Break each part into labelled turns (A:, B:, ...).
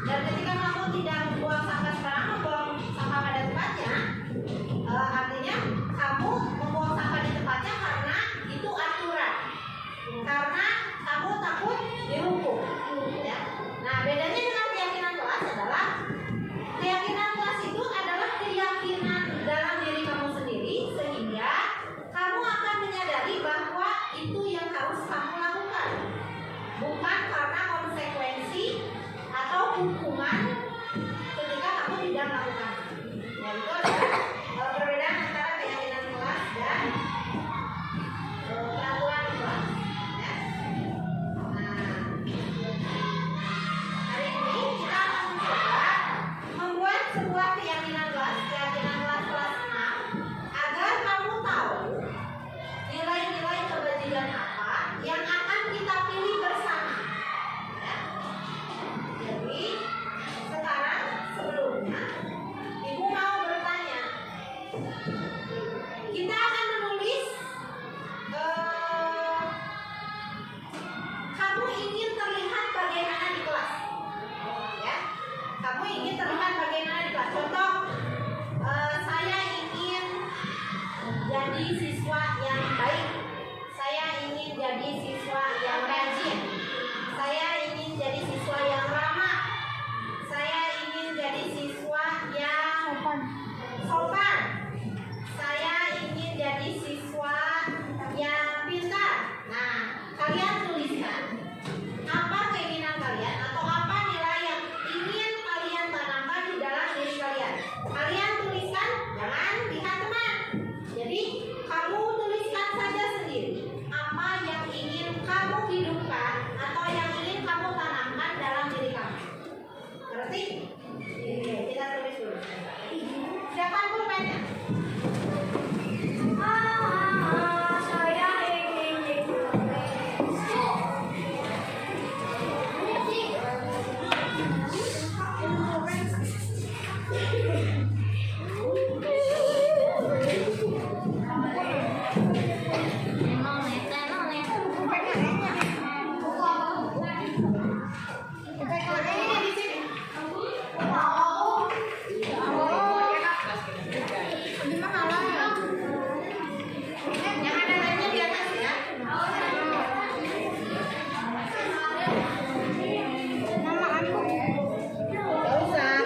A: Dan ketika kamu tidak membuang sampah sembarangan, membuang sampah pada tempatnya, artinya kamu membuang sampah di tempatnya karena itu aturan, karena kamu takut dihukum, ya. Nah, bedanya dengan keyakinan kelas adalah keyakinan kelas itu adalah keyakinan dalam diri kamu sendiri, sehingga kamu akan menyadari bahwa itu yang harus kamu lakukan, bukan karena konsekuensi atau hukuman ketika kamu tidak melakukan. Ya, itu adalah perbedaan antara keyakinan kelas dan peraturan kelas. Ya. Nah, hari ini kita akan mencoba membuat sebuah keyakinan kelas kelas 6, agar kamu tahu nilai-nilai kebajikan apa yang akan kita pilih bersama. Ya. Jadi sekarang sebelumnya Ibu mau bertanya, kita akan menulis kamu ingin terlihat bagaimana di kelas, ya. Kamu ingin terlihat bagaimana di kelas. Contoh, saya ingin jadi siswa yang baik, saya ingin jadi siswa yang rajin, saya ingin jadi siswa yang ramah, saya ingin jadi siswa yang sopan, saya ingin jadi siswa yang pintar. Nah, kalian tuliskan apa keinginan kalian atau apa nilai yang ingin kalian tanamkan di dalam diri kalian. Kalian tuliskan, jangan lihat teman. Jadi kamu tuliskan saja sendiri apa yang ingin kamu hidupkan atau yang ingin kamu tanamkan dalam diri kamu. Ngerti? Oke, kita tulis dulu. Siapa pulpennya?
B: Saya ingin jadi
A: Yang ada lainnya di atas ya. Gak usah.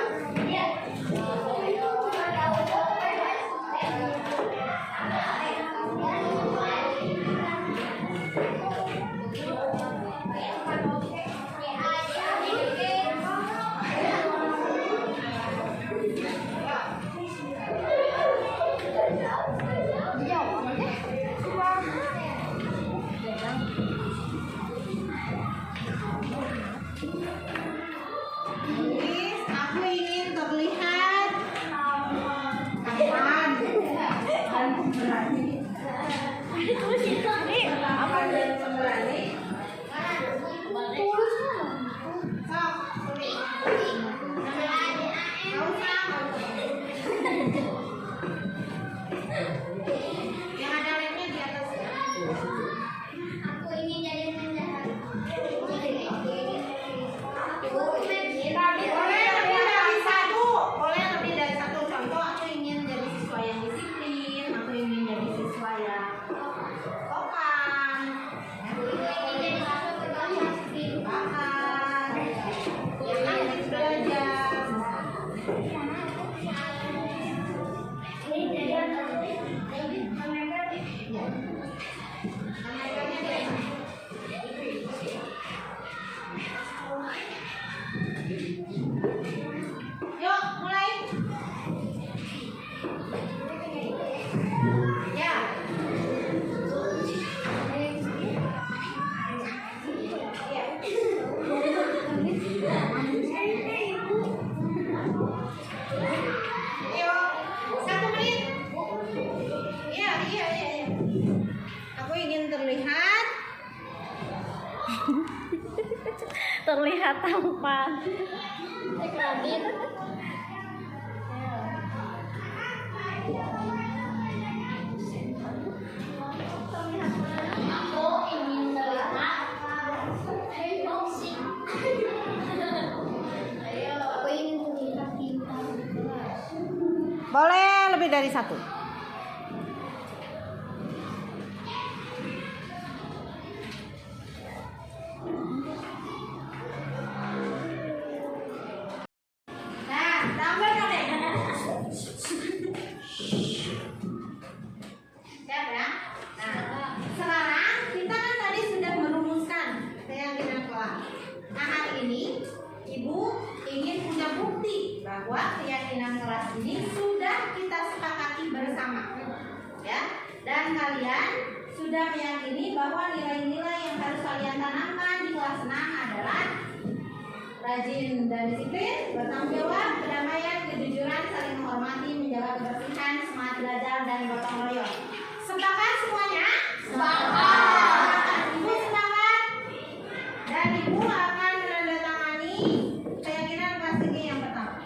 A: Tulis, aku ingin terlihat tampan dan pemberani. Apa dan pemberani? Sok, tulis. Gak usah. Yang ada lemnya di atas ya.
B: Aku ingin jadi penjahat.
A: Boleh lebih dari satu, boleh lebih dari satu. Contoh, aku ingin jadi siswa yang disiplin, aku ingin jadi siswa yang sopan,
B: Aku ingin jadi
A: bahkan yang rajin belajar. Namanya dia. Yuk, mulai. Ya. Yuk, 1 menit. Iya. Aku ingin terlihat
B: tampan. Aku ingin terlihat
A: lebih dari satu. Nah, tambah kan deh. Siap ya? Nah, sekarang kita kan tadi sudah merumuskan keyakinan kelas. Nah, hari ini Ibu ingin punya bukti bahwa keyakinan kelas ini sudah kita sepakati bersama, ya. Dan kalian sudah meyakini bahwa nilai-nilai yang harus kalian tanamkan di kelas 6 adalah rajin dan disiplin, bertanggung jawab, kedamaian, kejujuran, saling menghormati, menjaga kebersihan, semangat belajar, dan gotong royong. Sepakat semuanya? Sepakat. Ibu sepakat? Dan Ibu akan menandatangani keyakinan kelas ini yang pertama.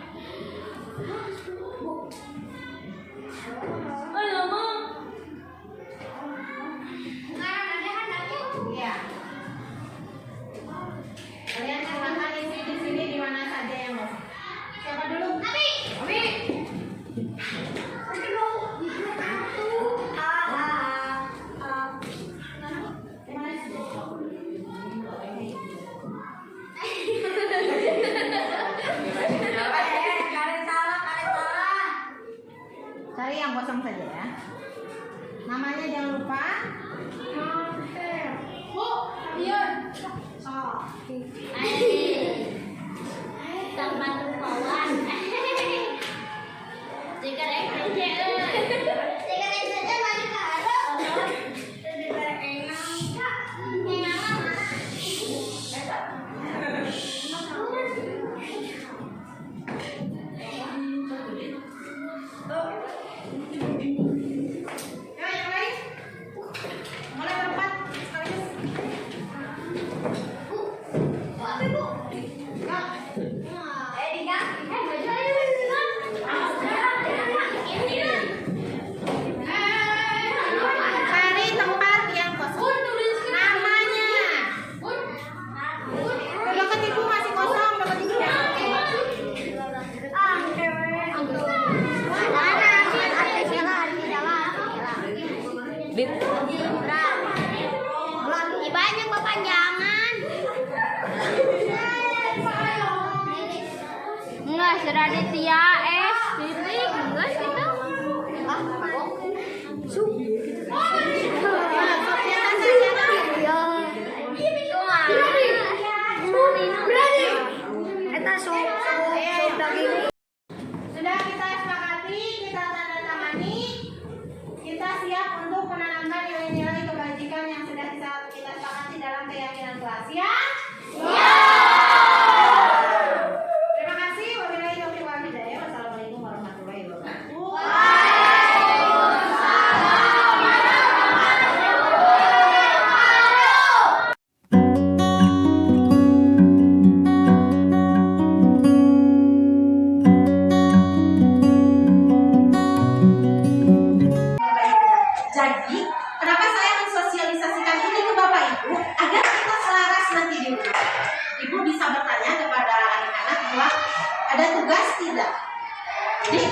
A: Iya. Kalian silahkan isi di sini di mana saja yang mau. Siapa dulu? Abi. Cari yang kosong saja ya. Namanya jangan lupa. Bu, Abion. Oh.
B: Tempat rupawan. Jika ada
A: Yang lain? Mulai berempat sekaligus. Cari tempat yang kosong. Namanya. Dekat ibu masih kosong, dekat ibu jangan.
B: Banyak kepanjangan. Enggak, Raditya S. Titik, enggak gitu.
A: Sudah kita sepakati, kita tanda tangani, kita siap untuk menanamkan nilai-nilai kebajikan yang sudah kita sepakati dalam keyakinan kelas ya. Terima kasih. Wabillahi taufiq wal hidayah. Wassalamualaikum warahmatullahi wabarakatuh. Jadi, kenapa saya mensosialisasikan ini ke Bapak Ibu agar kita selaras nanti di rumah. Ibu bisa bertanya kepada anak-anak bahwa ada tugas tidak. Jadi,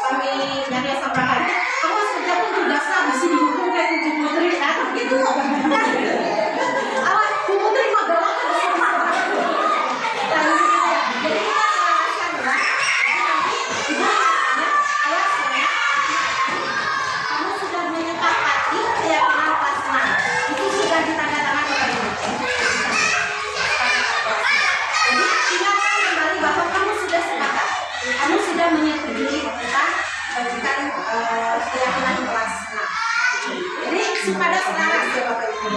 A: kami nyari asal belakangnya, kamu sudah pun tugasnya bisa dihukum kayak Kucu Putri, atau gitu. Awas, Kucu Putri mah galak kan. Jadi kita selaraskan ya. Jadi nanti Ibu bertanya, awas ya. Kamu sudah menyepakati keyakinan kelas 6. Itu sudah ditandatangan oleh Ibu. Jadi ingatkan kembali bahwa kamu sudah sepakat. Kamu sudah menyetujui tentang bagikan keyakinan kelas 6. Jadi supaya selaras ya Bapak Ibu.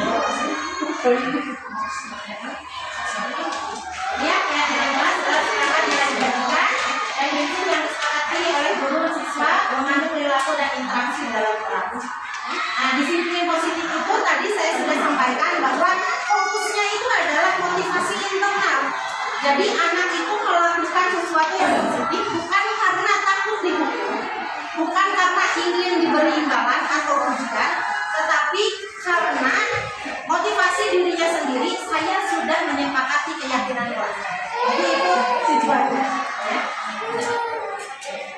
A: Ya, keyakinan kelas sudah sepakat dan dibagikan dan itu yang disepakati oleh guru siswa mengandung perilaku dan interaksi dalam kelas. Nah, disiplin positif itu tadi saya sudah sampaikan bahwa fokusnya itu adalah motivasi internal. Jadi anak itu melakukan sesuatu yang positif bukan karena takut dihukum, bukan karena ingin diberi imbalan atau pujian, tetapi karena motivasi dirinya sendiri. Saya sudah menyepakati keyakinan kelas. Jadi itu tujuannya. Ya.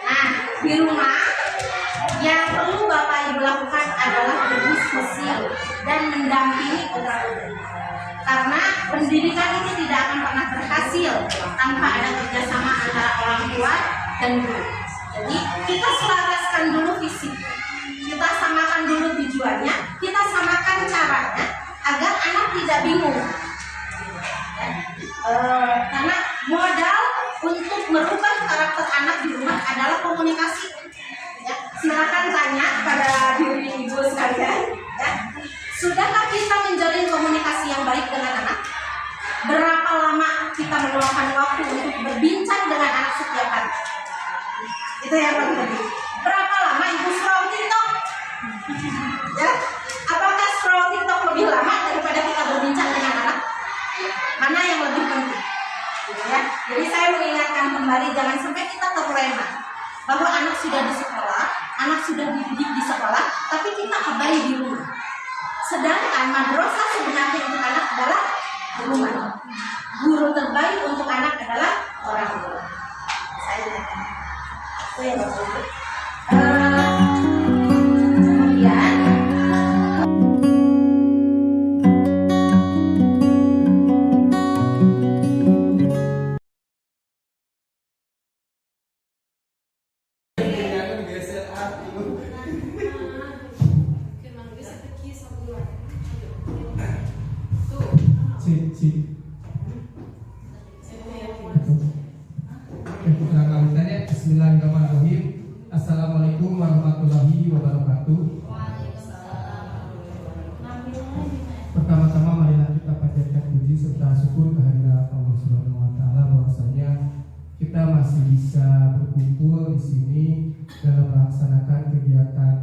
A: Nah, di rumah pendidikan ini tidak akan pernah berhasil tanpa ada kerjasama antara orang tua dan guru. Jadi kita selaraskan dulu visi, kita samakan dulu tujuannya, kita samakan caranya agar anak tidak bingung. Karena modal untuk merubah karakter anak di rumah adalah komunikasi. Ya, silakan tanya pada diri ibu sekalian. Ya, sudahkah kita menjalin komunikasi yang baik dengan anak? Berapa lama kita meluangkan waktu untuk berbincang dengan anak setiap hari? Itu yang paling penting. Berapa lama ibu scroll TikTok? Ya, apakah scroll TikTok lebih lama daripada kita berbincang dengan anak? Mana yang lebih penting? Ya, jadi saya mengingatkan kembali, jangan sampai kita terlena bahwa anak sudah di sekolah, anak sudah dididik di sekolah, tapi kita abai di rumah. Sedangkan madrasah sebenarnya untuk anak adalah rumah. Guru terbaik untuk anak adalah orang tua. Saya ingatkan. Itu yang betul. Kemudian
C: Bismillahirrahmanirrahim. Assalamualaikum warahmatullahi wabarakatuh. Pertama-tama marilah kita panjatkan puji serta syukur kehadirat Allah Subhanahu wa taala bahwasanya kita masih bisa berkumpul di sini dalam melaksanakan kegiatan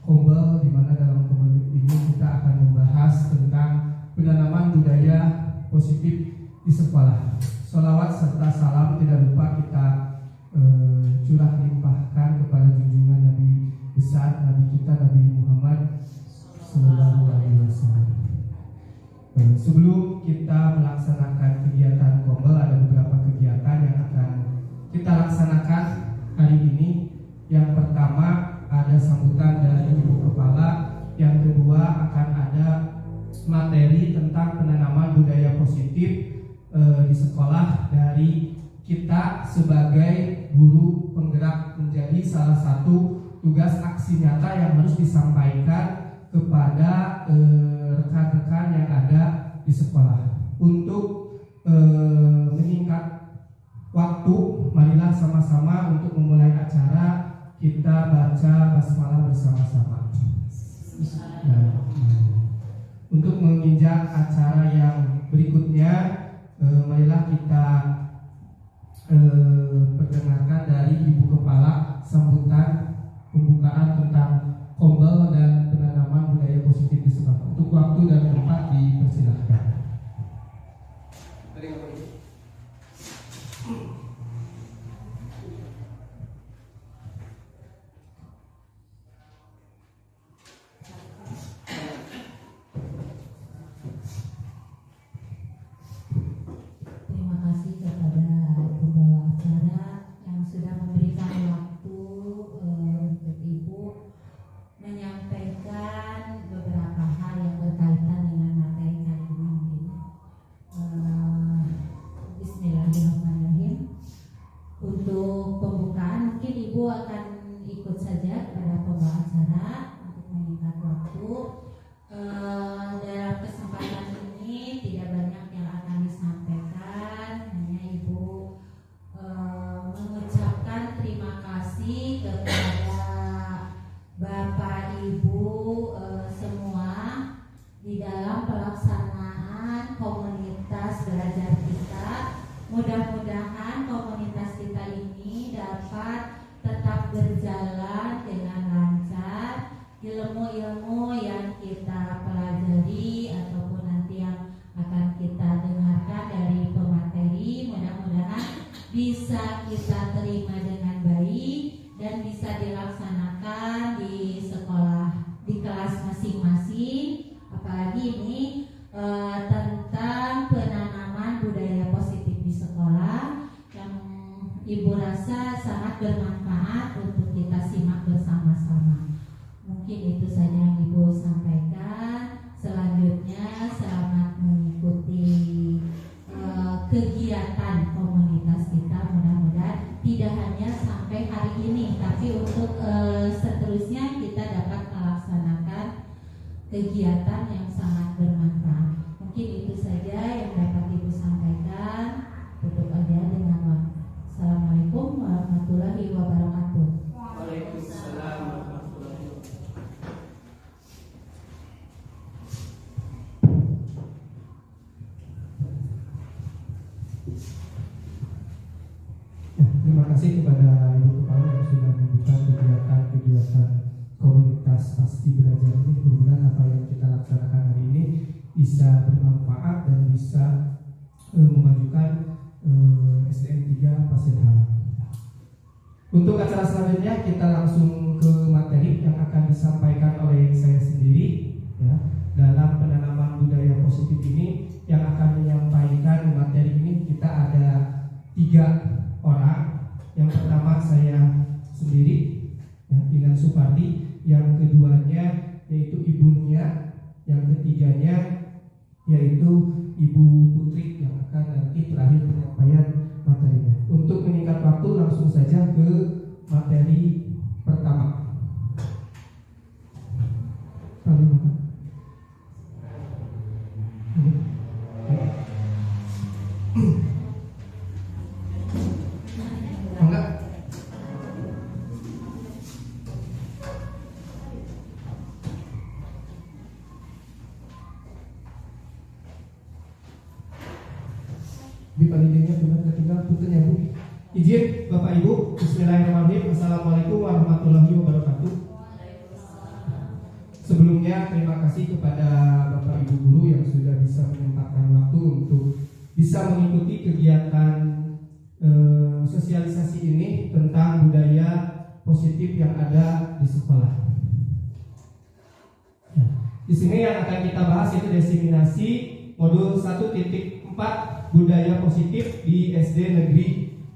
C: Kombel, di mana dalam Kombel ini kita akan membahas tentang penanaman budaya positif di sekolah. Sholawat serta salam tidak lupa kita curah limpahkan kepada junjungan Nabi besar, Nabi kita Nabi Muhammad Sallallahu Alaihi Wasallam. Sebelum kita melaksanakan kegiatan Kombel, ada beberapa kegiatan yang akan kita laksanakan hari ini. Yang pertama ada sambutan dari Ibu Kepala, yang kedua akan ada materi tentang penanaman budaya positif di sekolah dari kita sebagai guru penggerak, menjadi salah satu tugas aksi nyata yang harus disampaikan kepada rekan-rekan yang ada di sekolah. Untuk menyingkat waktu, marilah sama-sama untuk memulai acara kita baca basmalah bersama-sama. Untuk menginjak acara yang berikutnya, marilah kita perdengarkan dari Ibu Kepala sambutan pembukaan tentang Kombel dan penanaman budaya positif di sekolah. Untuk waktu dan tempat dipersilahkan.
D: Terima kasih kepada pembawa acara yang sudah memberikan waktu untuk Ibu menyampaikan beberapa hal yang berkaitan dengan materi kali ini. Bismillahirrahmanirrahim. Untuk pembukaan mungkin Ibu akan ikut saja kepada pembawa acara untuk menyingkat waktu. Dalam kesempatan ini tidak banyak yang akan disampaikan, hanya Ibu mengucapkan terima kasih kepada Bapak Ibu semua di dalam pelaksanaan komunitas belajar kita. Mudah-mudahan komunitas kita ini dapat tetap berjalan dengan lancar. Ilmu-ilmu yang kita pelajari ataupun nanti yang akan kita dengarkan dari pemateri, mudah-mudahan bisa kita terima dengan baik dan bisa dilaksanakan di sekolah, di kelas masing-masing. Apalagi ini tentang penanaman budaya positif di sekolah yang Ibu rasa sangat bermanfaat untuk kita simak bersama-sama. Mungkin itu saja yang Ibu sampaikan. Selanjutnya selamat mengikuti kegiatan komunitas kita, mudah-mudahan tidak hanya sampai hari ini, tapi untuk seterusnya kita dapat melaksanakan kegiatan yang sangat bermanfaat. Mungkin itu saja yang dapat Ibu sampaikan. Tutup aja dengan waktu. Assalamualaikum warahmatullahi wabarakatuh.
C: Waalaikumsalam warahmatullahi wabarakatuh. Ya, terima kasih kepada Ibu Kepala yang sudah membuka kegiatan komunitas Pasti Belajar ini. Mudah-mudahan apa yang kita laksanakan hari ini bisa bermanfaat dan bisa memajukan SDN 3 Pasir Halang. Untuk acara selanjutnya kita langsung ke materi yang akan disampaikan oleh saya sendiri ya. Dalam penanaman budaya positif ini yang akan menyampaikan materi ini kita ada 3 orang. Yang pertama saya sendiri ya, Inan Supardi. Yang keduanya yaitu ibunya. Yang ketiganya yaitu Ibu Putri yang akan nanti terakhir penyampaian materinya. Untuk menyingkat waktu langsung saja ke materi pertama. Enggak. Di palingnya sudah tertinggal puternya Bu. Izin Bapak Ibu, Bismillahirrahmanirrahim. Assalamualaikum warahmatullahi wabarakatuh. Sebelumnya terima kasih kepada Bapak Ibu guru yang sudah bisa menyempatkan waktu untuk bisa mengikuti kegiatan sosialisasi ini tentang budaya positif yang ada di sekolah. Di sini yang akan kita bahas itu diseminasi modul 1.4 budaya positif di SD Negeri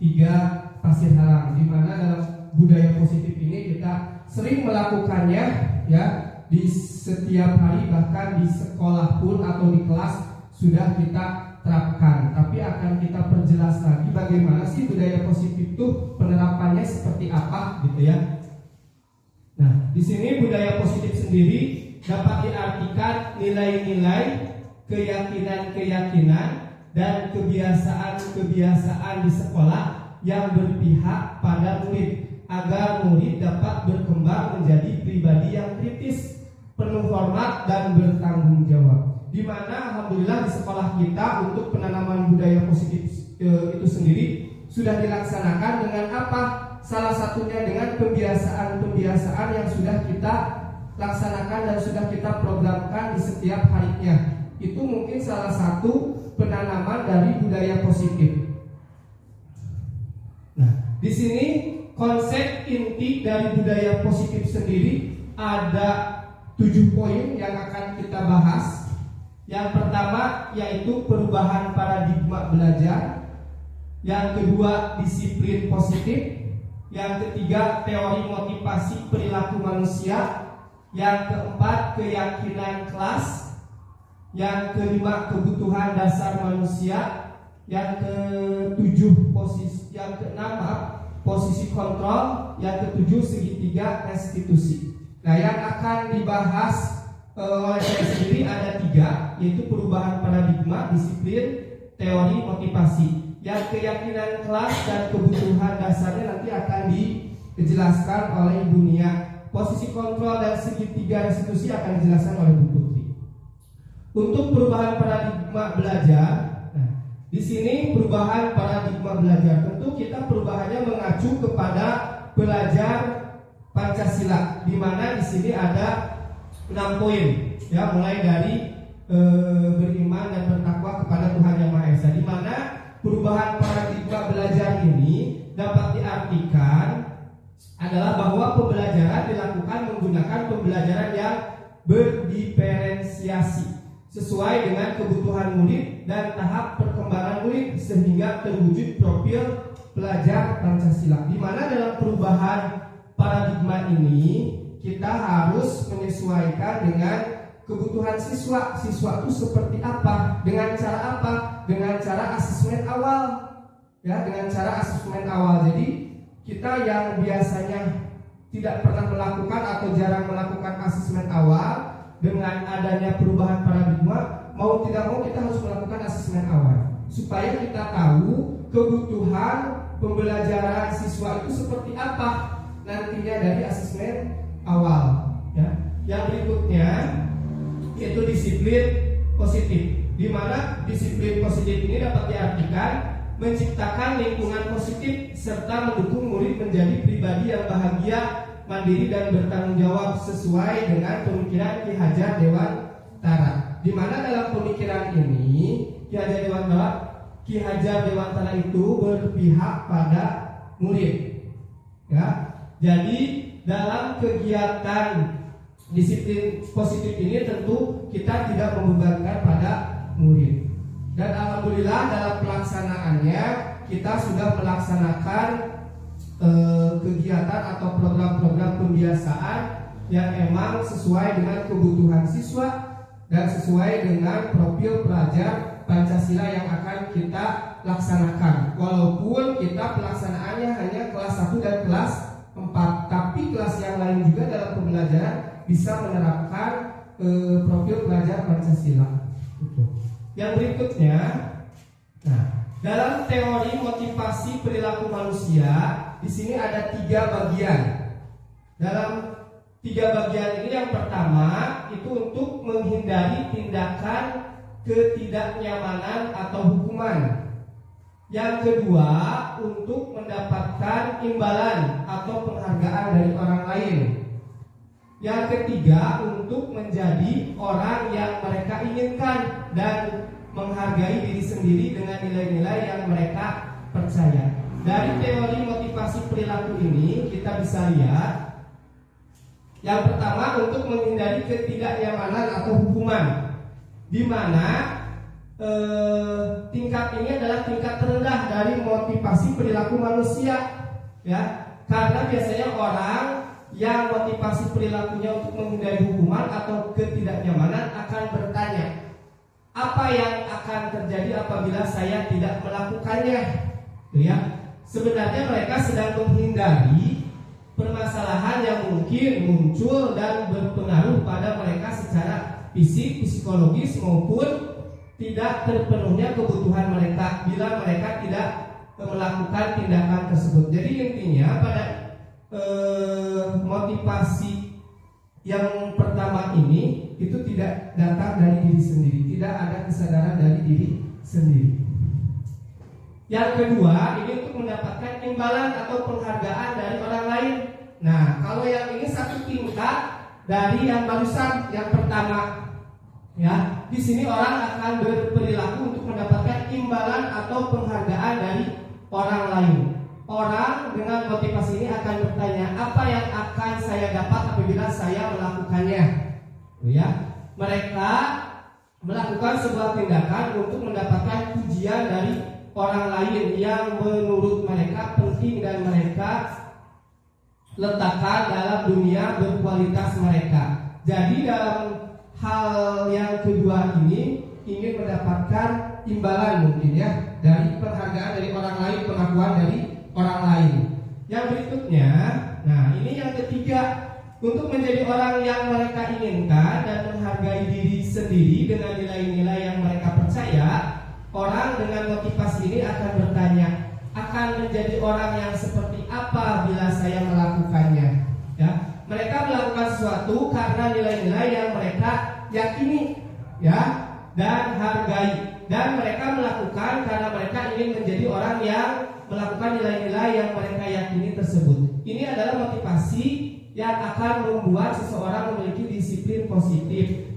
C: 3 Pasir Halang, di mana dalam budaya positif ini kita sering melakukannya ya di setiap hari, bahkan di sekolah pun atau di kelas sudah kita terapkan. Tapi akan kita perjelas lagi bagaimana sih budaya positif itu penerapannya seperti apa gitu ya. Nah, di sini budaya positif sendiri dapat diartikan nilai-nilai, keyakinan-keyakinan dan kebiasaan-kebiasaan di sekolah yang berpihak pada murid agar murid dapat berkembang menjadi pribadi yang kritis, penuh hormat dan bertanggung jawab. Di mana alhamdulillah di sekolah kita untuk penanaman budaya positif itu sendiri sudah dilaksanakan dengan apa? Salah satunya dengan kebiasaan-kebiasaan yang sudah kita laksanakan dan sudah kita programkan di setiap harinya. Itu mungkin salah satu penanaman dari budaya positif. Nah, di sini konsep inti dari budaya positif sendiri ada 7 poin yang akan kita bahas. Yang pertama yaitu perubahan paradigma belajar. Yang kedua disiplin positif. Yang ketiga teori motivasi perilaku manusia. Yang keempat keyakinan kelas. Yang kelima kebutuhan dasar manusia. Yang ketujuh posisi kontrol. Yang ketujuh segitiga restitusi. Nah, yang akan dibahas oleh saya sendiri ada 3, yaitu perubahan paradigma, disiplin, teori motivasi. Yang keyakinan kelas dan kebutuhan dasarnya nanti akan dijelaskan oleh Ibu Nia. Posisi kontrol dan segitiga restitusi akan dijelaskan oleh Bu Putri. Untuk perubahan paradigma belajar, nah, di sini perubahan paradigma belajar tentu kita perubahannya mengacu kepada belajar Pancasila, di mana di sini ada 6 poin, ya, mulai dari beriman dan bertakwa kepada Tuhan Yang Maha Esa. Di mana perubahan paradigma belajar ini dapat diartikan adalah bahwa pembelajaran dilakukan menggunakan pembelajaran yang berdiferensiasi sesuai dengan kebutuhan murid dan tahap perkembangan murid sehingga terwujud profil pelajar Pancasila. Di mana dalam perubahan paradigma ini kita harus menyesuaikan dengan kebutuhan siswa. Siswa itu seperti apa? Dengan cara apa? Dengan cara asesmen asesmen awal, ya, dengan cara asesmen awal. Jadi kita yang biasanya tidak pernah melakukan atau jarang melakukan asesmen awal, dengan adanya perubahan paradigma, mau tidak mau kita harus melakukan asesmen awal supaya kita tahu kebutuhan pembelajaran siswa itu seperti apa nantinya dari asesmen awal, ya. Yang berikutnya yaitu disiplin positif, di mana disiplin positif ini dapat diartikan menciptakan lingkungan positif serta mendukung murid menjadi pribadi yang bahagia, mandiri dan bertanggung jawab sesuai dengan pemikiran Ki Hajar Dewantara. Di mana dalam pemikiran ini Ki Hajar Dewantara itu berpihak pada murid, ya. Jadi dalam kegiatan disiplin positif ini tentu kita tidak membebankan pada murid. Dan alhamdulillah dalam pelaksanaannya kita sudah melaksanakan kegiatan atau program-program pembiasaan yang emang sesuai dengan kebutuhan siswa dan sesuai dengan profil pelajar Pancasila yang akan kita laksanakan. Walaupun kita pelaksanaannya hanya kelas 1 dan kelas 4, tapi kelas yang lain juga dalam pembelajaran bisa menerapkan profil pelajar Pancasila. Yang berikutnya, nah, dalam teori motivasi perilaku manusia, di sini ada 3 bagian. Dalam 3 bagian ini, yang pertama itu untuk menghindari tindakan ketidaknyamanan atau hukuman. Yang kedua untuk mendapatkan imbalan atau penghargaan dari orang lain. Yang ketiga untuk menjadi orang yang mereka inginkan dan menghargai diri sendiri dengan nilai-nilai yang mereka percaya. Dari teori motivasi perilaku ini kita bisa lihat, yang pertama untuk menghindari ketidaknyamanan atau hukuman, di mana tingkat ini adalah tingkat terendah dari motivasi perilaku manusia, ya. Karena biasanya orang yang motivasi perilakunya untuk menghindari hukuman atau ketidaknyamanan akan bertanya, apa yang akan terjadi apabila saya tidak melakukannya, ya. Sebenarnya mereka sedang menghindari permasalahan yang mungkin muncul dan berpengaruh pada mereka secara fisik, psikologis maupun tidak terpenuhnya kebutuhan mereka bila mereka tidak melakukan tindakan tersebut. Jadi intinya pada motivasi yang pertama ini itu tidak datang dari diri sendiri, tidak ada kesadaran dari diri sendiri. Yang kedua ini untuk mendapatkan imbalan atau penghargaan dari orang lain. Nah, kalau yang ini satu tingkat dari yang barusan, yang pertama, ya. Di sini orang akan berperilaku untuk mendapatkan imbalan atau penghargaan dari orang lain. Orang dengan motivasi ini akan bertanya, apa yang akan saya dapat apabila saya melakukannya, ya. Mereka melakukan sebuah tindakan untuk mendapatkan pujian dari orang lain yang menurut mereka penting dan mereka letakkan dalam dunia berkualitas mereka. Jadi dalam hal yang kedua ini ingin mendapatkan imbalan mungkin, ya, dari penghargaan dari orang lain, pengakuan dari orang lain. Yang berikutnya, nah ini yang ketiga, untuk menjadi orang yang mereka inginkan dan menghargai diri sendiri dengan nilai-nilai yang mereka percaya. Orang dengan motivasi ini akan bertanya, akan menjadi orang yang seperti apa bila saya melakukannya, ya. Mereka melakukan sesuatu karena nilai-nilai yang mereka yakini, ya, dan hargai, dan mereka melakukan karena mereka ingin menjadi orang yang melakukan nilai-nilai yang mereka yakini tersebut. Ini adalah motivasi yang akan membuat seseorang memiliki disiplin positif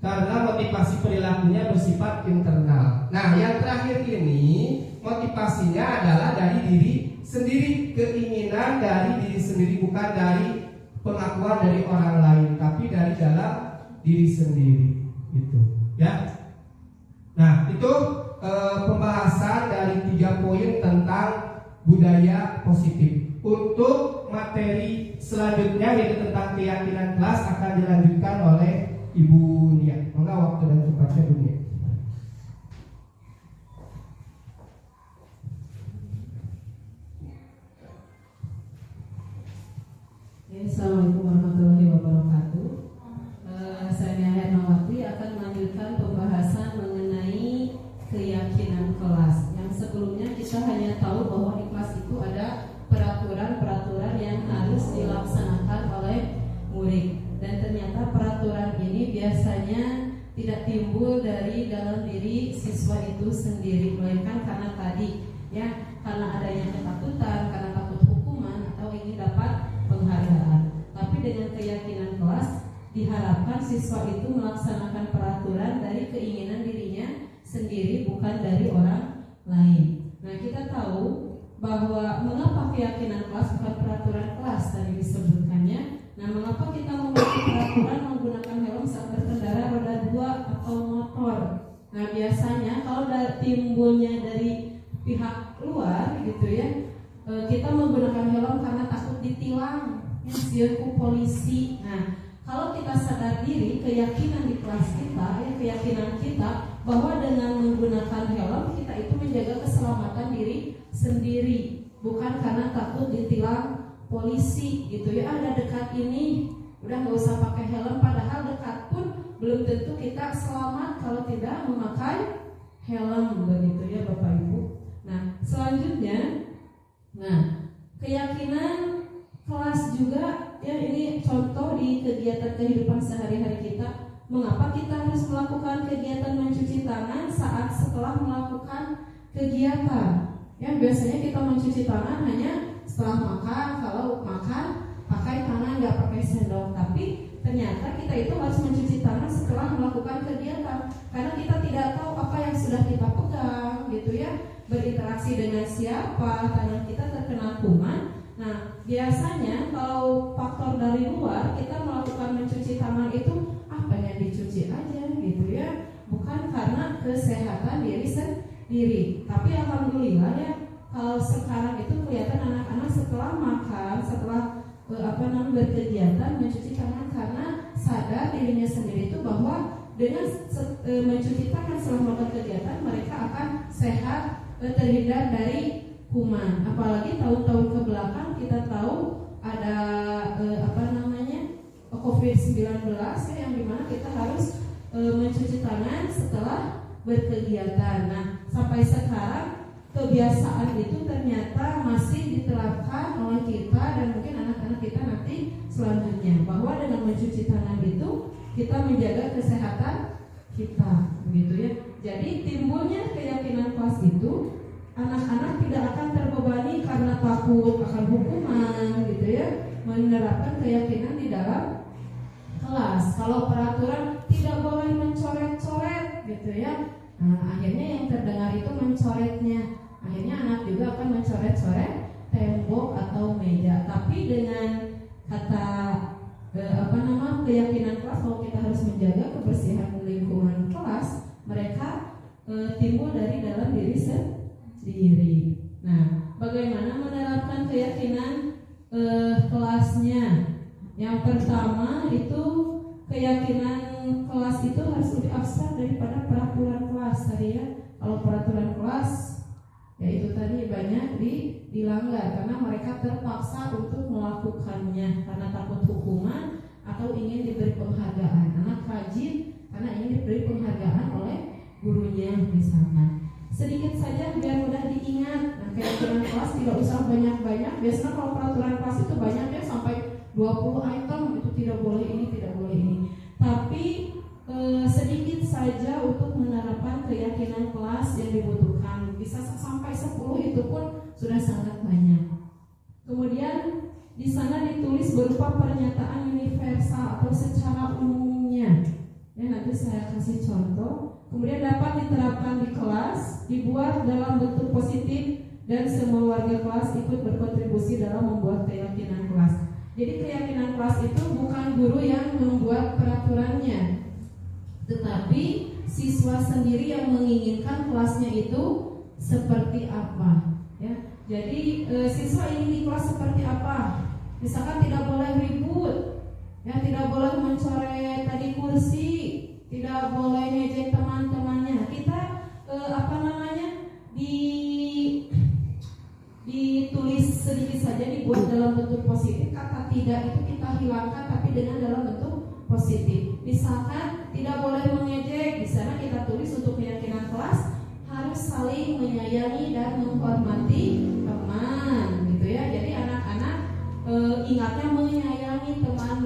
C: karena motivasi perilakunya bersifat internal. Nah, yang terakhir ini motivasinya adalah dari diri sendiri, keinginan dari diri sendiri, bukan dari pengakuan dari orang lain, tapi dari dalam diri sendiri, gitu, ya. Nah, itu pembahasan dari 3 poin tentang budaya positif. Untuk materi selanjutnya yaitu tentang keyakinan kelas akan dilanjutkan oleh Ibu Nia. Maka waktu dan tempatnya dunia.
E: Assalamualaikum warahmatullahi wabarakatuh. Saya Hernawati akan melanjutkan pembahasan mengenai keyakinan kelas. Yang sebelumnya kita hanya tahu bahwa di kelas itu ada peraturan-peraturan yang harus dilaksanakan oleh murid. Dan ternyata peraturan ini biasanya tidak timbul dari dalam diri siswa itu sendiri, melainkan karena tadi ya, karena adanya ketakutan, karena takut hukuman atau ingin dapat penghargaan. Tapi dengan keyakinan kelas diharapkan siswa itu melaksanakan peraturan dari keinginan dirinya sendiri, bukan dari orang lain. Nah, kita tahu bahwa mengapa keyakinan kelas bukan peraturan kelas tadi disebutkannya. Nah, mengapa kita memiliki peraturan menggunakan helm saat berkendara roda 2 atau motor? Nah, biasanya kalau timbulnya dari pihak luar gitu ya, kita menggunakan helm karena takut ditilang, siapku polisi. Nah, kalau kita sadar diri, keyakinan di kelas kita, ya, keyakinan kita bahwa dengan menggunakan helm kita itu menjaga keselamatan diri sendiri, bukan karena takut ditilang polisi gitu ya. Ada dekat ini, udah nggak usah pakai helm, padahal dekat pun belum tentu kita selamat kalau tidak memakai helm begitu ya Bapak Ibu. Nah, selanjutnya, keyakinan kelas juga ya, ini contoh di kegiatan kehidupan sehari-hari kita. Mengapa kita harus melakukan kegiatan mencuci tangan saat setelah melakukan kegiatan? Ya, biasanya kita mencuci tangan hanya setelah makan. Kalau makan pakai tangan, nggak pakai sendok. Tapi ternyata kita itu harus mencuci tangan setelah melakukan kegiatan, karena kita tidak tahu apa yang sudah kita pegang gitu ya, berinteraksi dengan siapa, tangan kita terkena kuman. Nah, biasanya kalau faktor dari luar, kita melakukan mencuci tangan itu pengen dicuci aja gitu ya, bukan karena kesehatan diri sendiri. Tapi alhamdulillah ya, kalau sekarang itu kelihatan anak-anak setelah makan, setelah berkegiatan mencuci tangan karena sadar dirinya sendiri itu bahwa dengan mencuci tangan setelah melakukan kegiatan mereka akan sehat, terhindar dari kuman. Apalagi tahun-tahun ke belakang kita tahu ada COVID-19 ya, yang dimana kita harus mencuci tangan setelah berkegiatan. Nah, sampai sekarang kebiasaan itu ternyata masih diterapkan oleh kita dan mungkin anak-anak kita nanti selanjutnya, bahwa dengan mencuci tangan itu kita menjaga kesehatan kita, begitu ya. Jadi timbulnya keyakinan kelas itu, anak-anak tidak akan terbebani karena takut akan hukuman gitu ya, menerapkan keyakinan di dalam kelas. Kalau peraturan tidak boleh mencoret-coret gitu ya, nah akhirnya yang terdengar itu mencoretnya. Akhirnya anak juga akan mencoret-coret tembok atau meja. Tapi dengan kata keyakinan kelas bahwa kita harus menjaga kebersihan lingkungan kelas, mereka timbul dari dalam diri sendiri. Nah, bagaimana menerapkan keyakinan kelasnya? Yang pertama itu keyakinan kelas itu harus lebih abstrak daripada peraturan kelas tadi ya. Kalau peraturan kelas ya itu tadi banyak dilanggar karena mereka terpaksa untuk melakukannya karena takut hukuman atau ingin diberi penghargaan. Anak rajin karena ingin diberi penghargaan oleh gurunya misalkan. Sedikit saja biar mudah diingat. Nah, keyakinan kelas tidak usah banyak-banyak. Biasanya kalau peraturan kelas itu banyak ya, sampai 20 item, itu tidak boleh ini, tidak boleh ini. Tapi sedikit saja untuk menerapkan keyakinan kelas yang dibutuhkan. Bisa sampai 10 itu pun sudah sangat banyak. Kemudian di sana ditulis berupa pernyataan universal atau secara umumnya. Ya, nanti saya kasih contoh. Kemudian dapat diterapkan di kelas, dibuat dalam bentuk positif dan semua warga kelas ikut berkontribusi dalam membuat keyakinan kelas. Jadi keyakinan kelas itu bukan guru yang membuat peraturannya, tetapi siswa sendiri yang menginginkan kelasnya itu seperti apa. Ya, jadi siswa ingin di kelas seperti apa? Misalkan tidak boleh ribut, ya, tidak boleh mencoret tadi kursi, tidak boleh ngejek teman-temannya. Kita ditulis sedikit saja, dibuat dalam bentuk positif. Kata tidak itu kita menyayangi dan menghormati teman gitu ya. Jadi anak-anak ingatnya menyayangi teman.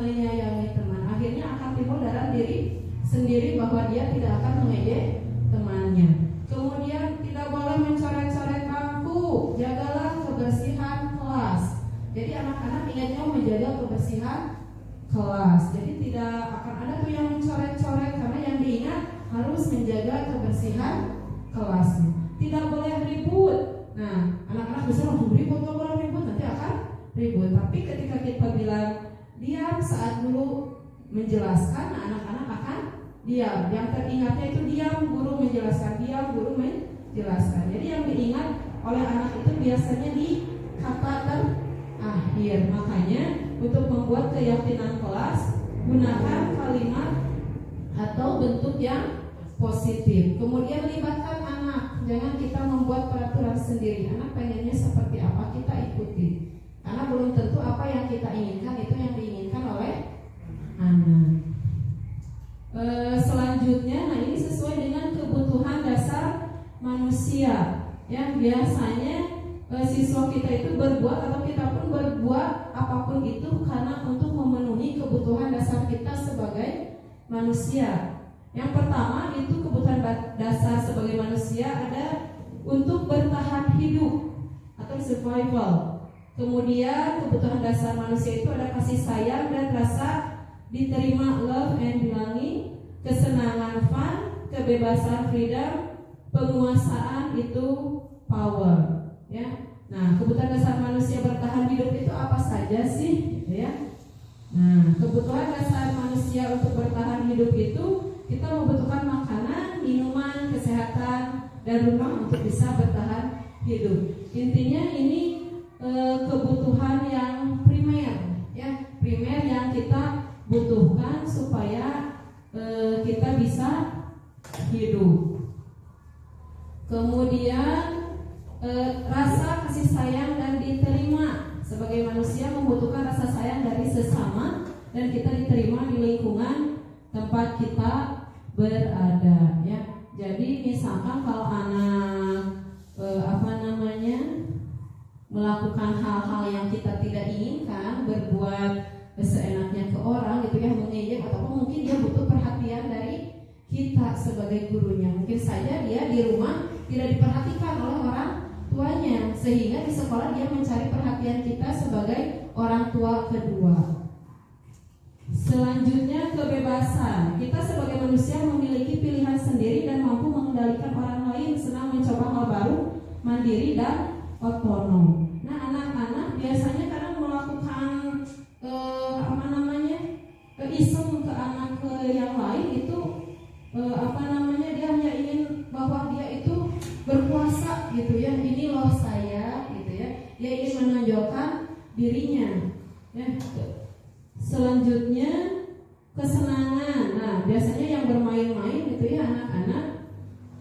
E: Akhirnya akan timbul dalam diri sendiri bahwa dia tidak akan mengejek temannya. Kemudian tidak boleh mencoret-coret bangku, jagalah kebersihan kelas. Jadi anak-anak ingatnya menjaga kebersihan kelas. Jadi tidak akan ada tuh yang mencoret-coret, karena yang diingat harus menjaga kebersihan kelas. Tidak boleh ribut. Nah, anak-anak bisa langsung ribut, nggak boleh ribut, nanti akan ribut. Tapi ketika kita bilang diam saat guru menjelaskan, nah, anak-anak akan diam. Yang teringatnya itu diam, guru menjelaskan, diam, guru menjelaskan. Jadi yang diingat oleh anak itu biasanya di kata terakhir. Makanya untuk membuat keyakinan kelas, gunakan kalimat atau bentuk yang positif. Kemudian libatkan anak. Jangan kita membuat peraturan sendiri. Anak pengennya seperti apa, kita ikuti. Karena belum tentu apa yang kita inginkan itu yang diinginkan oleh anak. Selanjutnya, nah ini sesuai dengan kebutuhan dasar manusia. Ya, biasanya siswa kita itu berbuat atau kita pun berbuat apapun itu karena untuk memenuhi kebutuhan dasar kita sebagai manusia. Yang pertama itu kebutuhan dasar sebagai manusia ada untuk bertahan hidup atau survival. Kemudian kebutuhan dasar manusia itu ada kasih sayang dan rasa diterima, love and belonging, kesenangan fun, kebebasan freedom, penguasaan itu power. Ya. Nah, kebutuhan dasar manusia bertahan hidup itu apa saja sih? Gitu ya. Nah, kebutuhan dasar manusia untuk bertahan hidup itu kita membutuhkan makanan, minuman, kesehatan, dan rumah untuk bisa bertahan hidup. Intinya ini kebutuhan yang primer, ya, primer yang kita butuhkan supaya kita bisa hidup. Kemudian rasa kasih sayang dan diterima. Sebagai manusia membutuhkan rasa sayang dari sesama dan kita diterima di lingkungan tempat kita berada, ya. Jadi misalkan kalau anak melakukan hal-hal yang kita tidak inginkan, berbuat seenaknya ke orang gitu ya, mengejek ataupun mungkin dia butuh perhatian dari kita sebagai gurunya. Mungkin saja dia di rumah tidak diperhatikan oleh orang tuanya, sehingga di sekolah dia mencari perhatian kita sebagai orang tua kedua. Selanjutnya kebebasan. Kita sebagai manusia memiliki pilihan sendiri dan mampu mengendalikan orang lain, senang mencoba hal baru, mandiri dan otonom. Nah, anak-anak biasanya kadang melakukan iseng ke anak ke yang lain itu dia hanya ingin bahwa dia itu berkuasa gitu ya. Ini loh saya gitu ya. Dia ingin menonjolkan dirinya. Ya. Selanjutnya kesenangan. Nah, biasanya yang bermain-main gitu ya anak-anak.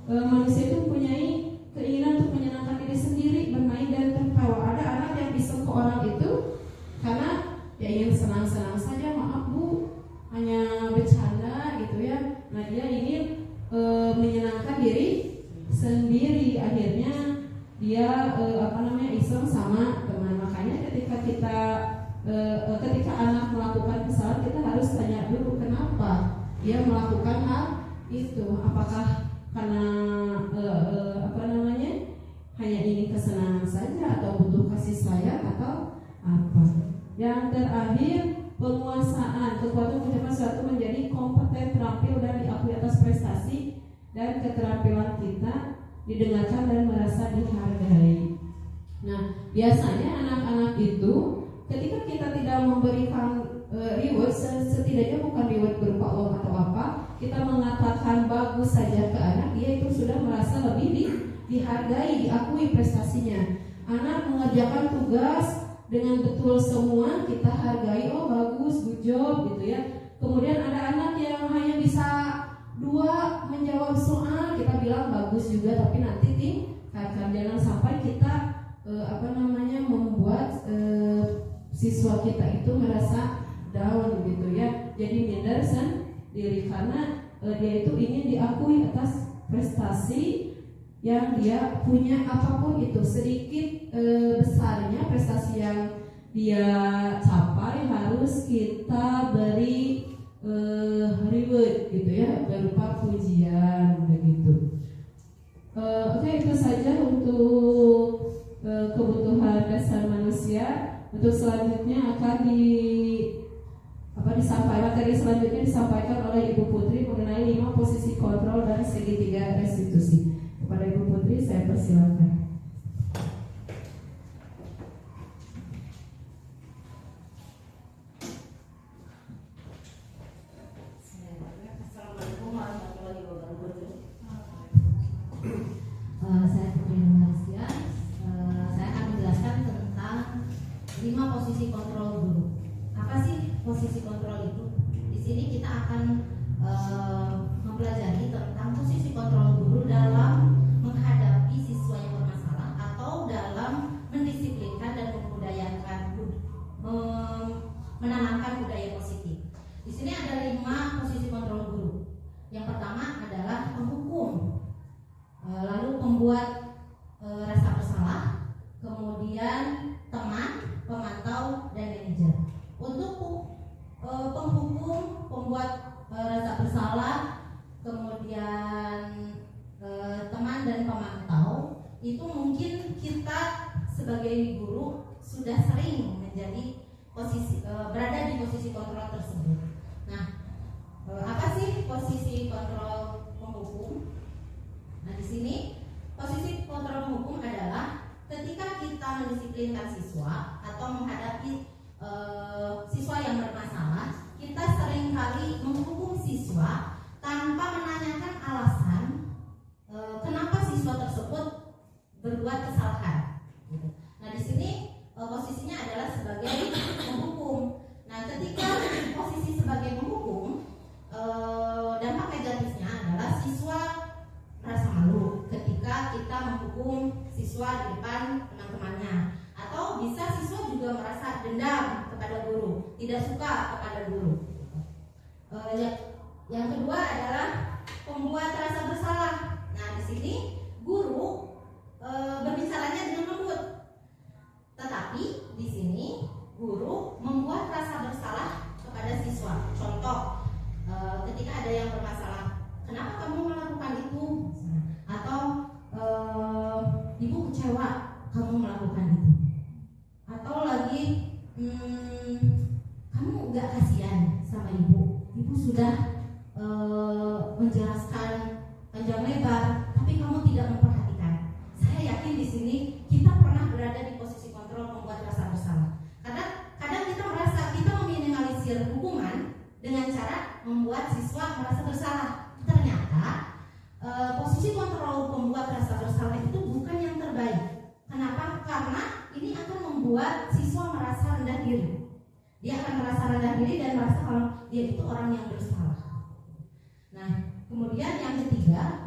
E: Manusia itu mempunyai keinginan untuk menyenangkan diri sendiri, bermain dan tertawa. Ada anak yang iseng ke orang itu karena dia ingin senang-senang saja, maaf bu, hanya bercanda gitu ya. Nah, dia ingin menyenangkan diri sendiri. Akhirnya dia iseng sama teman. Makanya ketika anak melakukan kesalahan, kita harus tanya dulu kenapa dia melakukan hal itu. Apakah karena hanya ingin kesenangan saja atau butuh kasih sayang atau apa? Yang terakhir, penguasaan. Kekuatan mencapai suatu menjadi kompeten, terampil dan diakui atas prestasi dan keterampilan kita, didengarkan dan merasa dihargai. Nah, biasanya anak-anak itu ketika kita tidak memberikan reward, setidaknya bukan reward berupa uang atau apa, kita mengatakan bagus saja ke anak, dia itu sudah merasa lebih dihargai, diakui prestasinya. Anak mengerjakan tugas dengan betul semua, kita hargai, oh bagus, good job gitu ya. Kemudian ada anak yang hanya bisa 2 menjawab soal, kita bilang bagus juga, tapi nanti tingkatkan. Jangan sampai kita membuat siswa kita itu merasa down gitu ya. Jadi minder sendiri karena dia itu ingin diakui atas prestasi yang dia punya apapun itu, sedikit besarnya prestasi yang dia capai harus kita beri reward gitu ya, berupa pujian begitu. Oke, itu saja untuk kebutuhan dasar manusia. Untuk selanjutnya akan disampaikan, materi selanjutnya disampaikan oleh Ibu Putri mengenai 5 posisi kontrol dan segitiga restitusi. Kepada Ibu Putri saya persilakan.
A: Assalamualaikum warahmatullahi wabarakatuh.
D: Saya Putri Nurhalistian. Saya akan menjelaskan tentang 5 posisi kontrol guru. Apa sih posisi kontrol itu? Di sini kita akan mempelajari tentang posisi kontrol guru dalam menghadapi siswa yang bermasalah atau dalam mendisiplinkan dan membudayakan, menanamkan budaya positif. Di sini ada 5 posisi kontrol guru. Yang pertama adalah penghukum, lalu pembuat rasa bersalah, kemudian teman, pemantau, dan manajer. Untuk penghukum, pembuat rasa bersalah, kemudian teman dan pemantau, itu mungkin kita sebagai guru sudah sering menjadi berada di posisi kontrol tersebut. Nah, apa sih posisi kontrol penghukum? Nah, di sini posisi kontrol penghukum adalah ketika kita mendisiplinkan siswa atau menghadapi siswa yang bermasalah, kita seringkali menghukum siswa tanpa menanyakan alasan kenapa siswa tersebut berbuat kesalahan. Nah, di sini posisinya adalah sebagai penghukum. Nah, ketika posisi sebagai penghukum, dampak negatifnya adalah siswa merasa malu ketika kita menghukum siswa di depan teman-temannya, atau bisa siswa juga merasa dendam kepada guru, tidak suka kepada guru. Yang kedua adalah pembuat rasa bersalah. Nah, di sini guru berbicaranya dengan lembut, tetapi di sini guru membuat rasa bersalah kepada siswa. Contoh, ketika ada yang bermasalah, kenapa kamu melakukan itu? Atau ibu kecewa kamu melakukan itu. Atau lagi kamu gak kasihan sama ibu. Ibu sudah menjelaskan panjang lebar, tapi kamu tidak memperhatikan. Saya yakin di sini kita pernah berada di posisi kontrol membuat rasa bersalah. Karena kadang kita merasa kita meminimalisir hukuman dengan cara membuat siswa merasa bersalah. Ternyata posisi kontrol pembuat rasa bersalah itu bukan yang terbaik. Kenapa? Karena ini akan membuat siswa merasa rendah diri. Dia akan merasa rendah diri dan merasa kalau dia itu orang yang bersalah. Nah, kemudian yang ketiga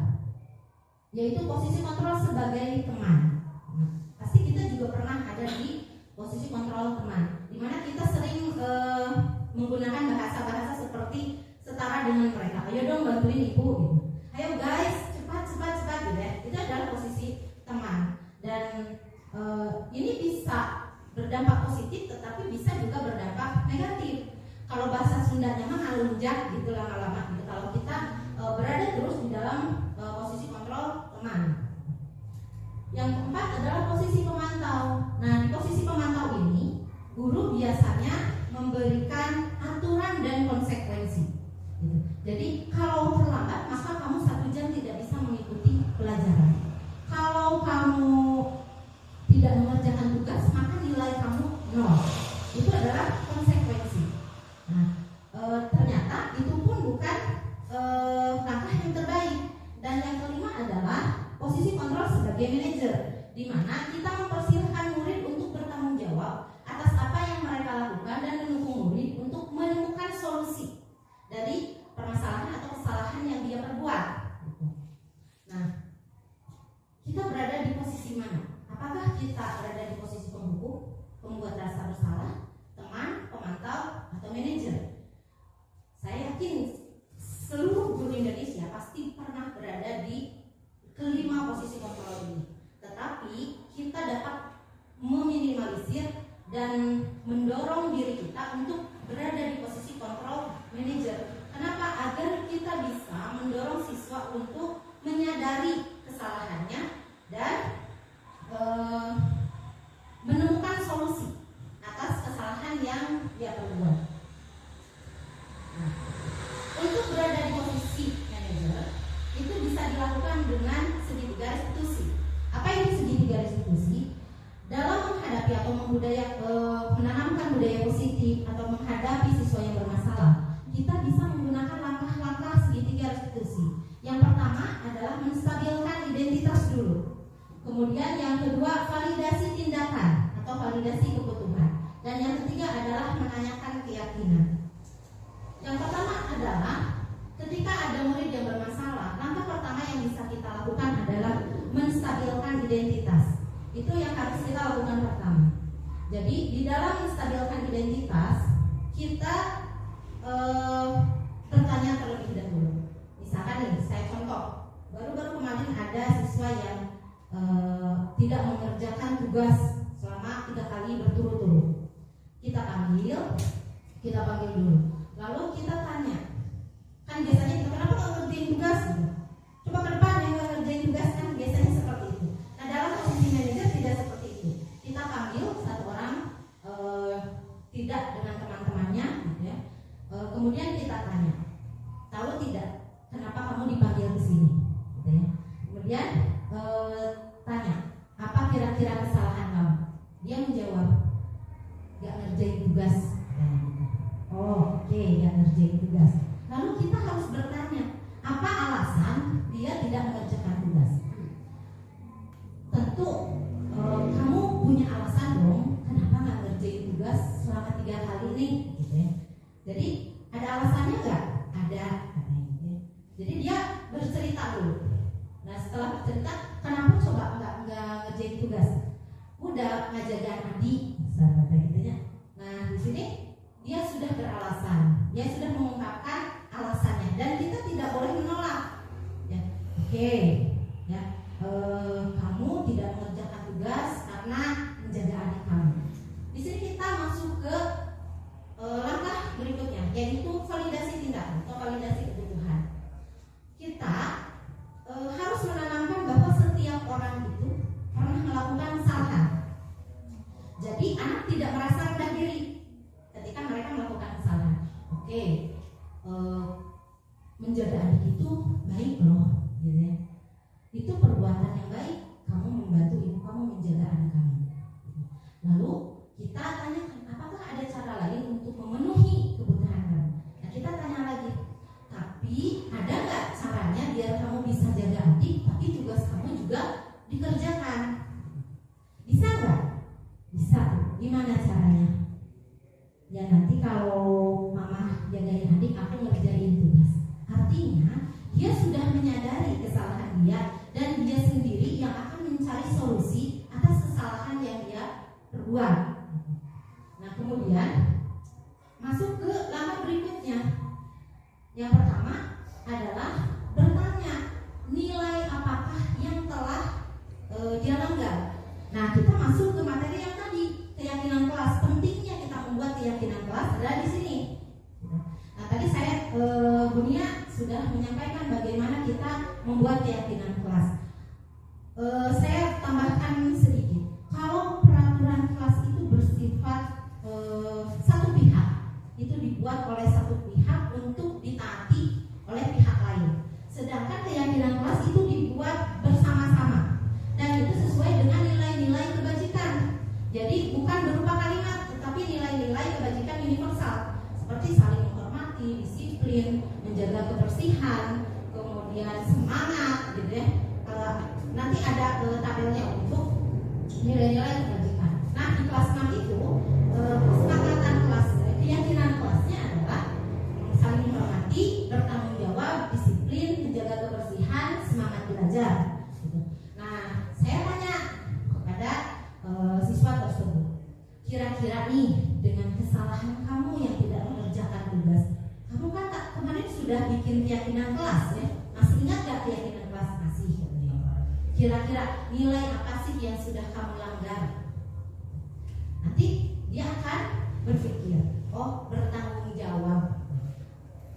D: yaitu posisi kontrol sebagai teman. Nah, pasti kita juga pernah ada di posisi kontrol teman, di mana kita sering menggunakan bahasa-bahasa seperti setara dengan mereka. Ayo dong bantuin ibu gitu. Ayo guys, cepat gitu ya. Itu adalah posisi teman. Dan ini bisa berdampak positif, tetapi bisa juga berdampak negatif. Kalau bahasa Sundanya mah ngalunjak gitu lama-lama gitu. Kalau kita berada terus di dalam posisi kontrol teman. Yang keempat adalah posisi pemantau. Nah, di posisi pemantau ini guru biasanya memberikan aturan dan konsekuensi gitu. Jadi kalau terlambat maka kamu 1 jam tidak bisa mengikuti pelajaran. Kalau kamu tidak mengerjakan tugas maka nilai kamu 0. Itu adalah konsekuensi. Nah, ternyata itu pun bukan langkah yang terbaik. Dan yang kelima adalah posisi kontrol sebagai manajer, di mana kita mempersilahkan murid untuk bertanggung jawab atas apa yang mereka lakukan dan mendukung murid untuk menemukan solusi dari permasalahan atau kesalahan yang dia perbuat. Nah, kita berada di posisi mana? Apakah kita berada di posisi penghukum, pembuat rasa bersalah, teman, pemantau, atau manajer? Saya yakin seluruh guru Indonesia pasti pernah berada di kelima posisi kontrol meminimalisir dan mendorong diri kita untuk berada di posisi control manager. Kenapa? Agar kita bisa mendorong siswa untuk menyadari kesalahannya dan menemukan solusi atas kesalahan yang dia perbuat. Nah, untuk berada di posisi manajer itu bisa dilakukan dengan segitiga restitusi. Apa itu segitiga restitusi? Dalam menghadapi atau menanamkan budaya positif atau menghadapi siswa yang bermasalah, kita bisa menggunakan langkah-langkah segitiga restitusi. Yang pertama adalah menstabilkan identitas dulu. Kemudian yang kedua, validasi tindakan atau validasi kebutuhan. Dan yang ketiga adalah menanyakan keyakinan. Yang pertama adalah ketika ada murid yang bermasalah, langkah pertama yang bisa kita lakukan adalah menstabilkan identitas. Itu yang harus kita lakukan pertama. Jadi di dalam menstabilkan identitas, kita bertanya terlebih dahulu. Misalkan nih, saya contoh, baru-baru kemarin ada siswa yang tidak mengerjakan tugas selama 3 kali berturut-turut. Kita panggil dulu. Lalu kita tanya, kan biasanya kita kenapa nggak ngerjain tugas? Coba ke depan yang nggak ngerjain tugas, kan biasanya seperti itu. Nah, dalam posisi manajer tidak seperti itu. Kita panggil satu orang, tidak dengan teman-temannya, gitu ya. Kemudian kita tanya, tahu tidak kenapa kamu dipanggil ke sini? Gitu ya. Kemudian tanya, apa kira-kira kesalahan kamu? Dia menjawab, nggak ngerjain tugas. Oh, oke, nggak ngerjain tugas. Lalu kita harus bertanya, apa alasan dia tidak mengerjakan tugas? Tentu kamu punya alasan dong, kenapa nggak ngerjain tugas selama 3 kali ini, gitu ya. Jadi ada alasannya nggak? Ada, katanya. Jadi dia bercerita dulu. Nah, setelah bercerita, kenapa coba nggak ngerjain tugas? Udah ngajaga adik, misalnya gitu ya. Nah, di sini dia sudah beralasan, dia sudah mengungkapkan alasannya, dan kita tidak boleh menolak. Ya, oke, ya, kamu tidak mengerjakan tugas karena menjaga adik kamu. Di sini kita masuk ke langkah berikutnya, yaitu validasi tindakan atau validasi kebutuhan. Kita harus menanamkan bahwa setiap orang itu pernah melakukan kesalahan. Jadi anak tidak merasa rendah diri ketika mereka melakukan kesalahan. Oke, menjaga adik itu baik loh, gitu ya. Itu perbuatan yang baik. Kamu membantu ibu kamu menjaga anak kamu. Lalu kita tanyakan, apakah ada cara lain untuk memenuhi kebutuhan kamu? Nah, kita tanya lagi, tapi ada nggak caranya biar kamu bisa jaga adik, tapi tugas kamu juga dikerjakan? Bisa nggak? Bisa. Gimana caranya? Ya nanti kalau mama jagain adik, aku ngerjain tugas. Artinya dia sudah menyadari kesalahan dia, dan dia sendiri yang akan mencari solusi atas kesalahan yang dia perbuat. Nah, kemudian masuk ke langkah berikutnya. Yang pertama adalah bertanya nilai apakah yang telah dia langgar. Nah, kita masuk ke materi yang tadi, keyakinan kelas. Pentingnya kita membuat keyakinan kelas adalah di sini. Nah, tadi saya Bunia sudah menyampaikan bagaimana kita membuat keyakinan kelas. Saya tambahkan sedikit. Kalau peraturan kelas itu bersifat satu pihak, itu dibuat oleh satu pihak untuk ditaati oleh pihak lain. Sedangkan keyakinan kelas itu dibuat bersama-sama, dan itu sesuai dengan nilai-nilai kebajikan. Jadi bukan berupa kalimat, tetapi nilai-nilai kebajikan universal, seperti saling menghormati, disiplin, menjaga kebersihan, kemudian semangat, gitu ya. Nanti ada tabelnya untuk nilai-nilai kebajikan. Nah, di kelas 6 itu kesepakatan kelas, keyakinan kelasnya adalah saling menghormati, bertanggung jawab, disiplin, menjaga kebersihan, semangat belajar. Gitu. Nah, saya tanya kepada siswa tersebut, kira-kira nih dengan kesalahan kamu yang tidak mengerjakan tugas, kamu kan kemarin sudah bikin keyakinan kelas ya, masih ingat gak keyakinan kelas? Masih. Kira-kira nilai apa sih yang sudah kamu langgar? Nanti dia akan berpikir, oh bertanggung jawab.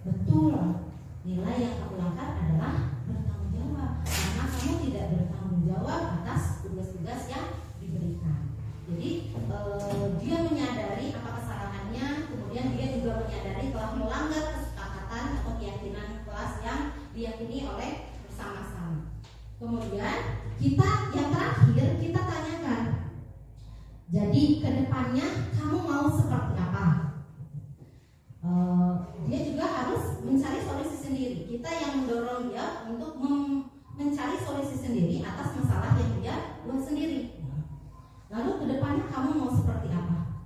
D: Betul, nilai yang kamu langgar adalah bertanggung jawab karena kamu tidak bertanggung jawab atas tugas-tugas yang diberikan. Jadi dia menyadari apa kesalahannya, kemudian dia juga menyadari telah melanggar kesepakatan atau keyakinan kelas yang diyakini oleh bersama-sama. Kemudian kita yang terakhir kita tanyakan, jadi kedepannya kamu mau seperti apa? Dia juga harus mencari solusi sendiri. Kita yang mendorong dia untuk mencari solusi sendiri atas masalah yang dia buat sendiri. Lalu kedepannya kamu mau seperti apa?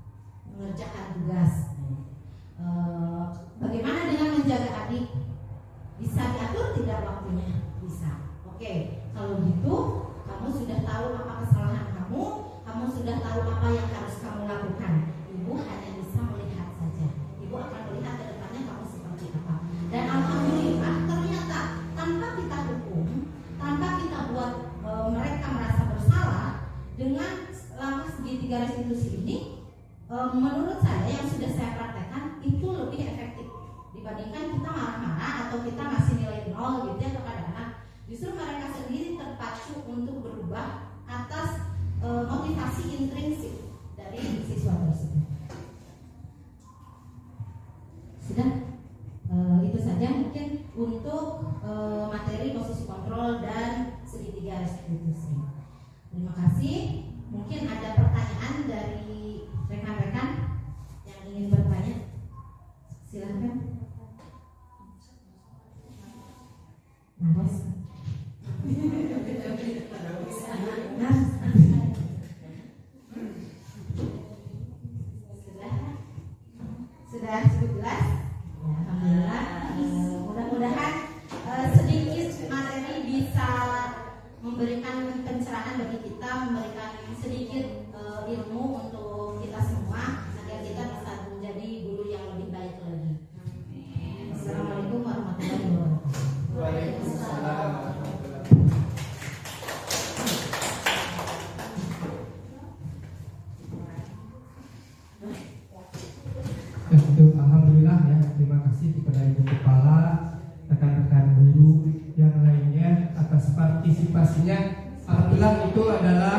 D: Mengerjakan tugas. Bagaimana dengan menjaga adik? Bisa diatur tidak waktunya? Bisa. Oke, kalau gitu kamu sudah tahu apa kesalahan kamu, kamu sudah tahu apa yang harus kamu lakukan. Ibu hanya bisa melihat saja. Ibu akan melihat ke depannya kamu seperti apa. Dan alhamdulillah ternyata tanpa kita hukum, tanpa kita buat mereka merasa bersalah, dengan langkah segitiga restitusi ini, menurut saya yang sudah saya praktekkan itu lebih efektif dibandingkan kita marah-marah atau kita ngasih nilai 0 gitu ya kepada anak. Justru mereka sendiri terpacu untuk berubah atas motivasi intrinsik dari siswa tersebut. Sudah, itu saja mungkin untuk materi posisi kontrol dan segitiga restitusi. Terima kasih. Mungkin ada pertanyaan dari rekan-rekan yang ingin bertanya. Silakan. Sudah cukup jelas? Alhamdulillah. Mudah-mudahan sedikit materi bisa memberikan pencerahan bagi kita, memberikan sedikit ilmu untuk kita semua agar kita bisa menjadi guru yang lebih baik lagi. Assalamualaikum warahmatullahi wabarakatuh.
C: Waalaikumsalam. Alhamdulillah ya, terima kasih kepada Ibu Kepala, rekan-rekan guru yang lainnya atas partisipasinya. Alhamdulillah itu adalah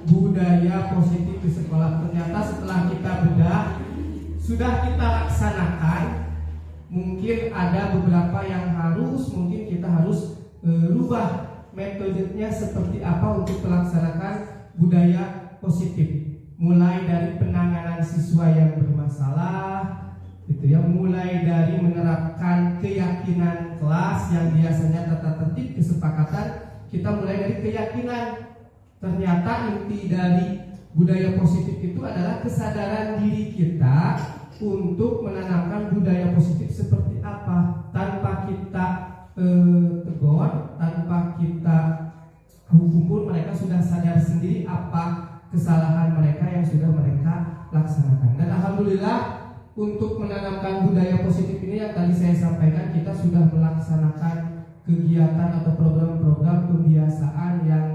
C: budaya positif di sekolah. Ternyata setelah kita bedah, sudah kita laksanakan, mungkin ada beberapa yang mungkin kita harus rubah metodenya seperti apa untuk melaksanakan budaya positif. Mulai dari penanganan siswa yang bermasalah, gitu ya, mulai dari menerapkan keyakinan kelas yang biasanya tata tertib kesepakatan, kita mulai dari keyakinan. Ternyata inti dari budaya positif itu adalah kesadaran diri kita untuk menanamkan budaya positif seperti apa, tanpa kita tegur, tanpa kita hukum pun mereka sudah sadar sendiri apa kesalahan mereka yang sudah mereka laksanakan. Dan alhamdulillah untuk menanamkan budaya positif ini yang tadi saya sampaikan, kita sudah melaksanakan kegiatan atau program-program pembiasaan yang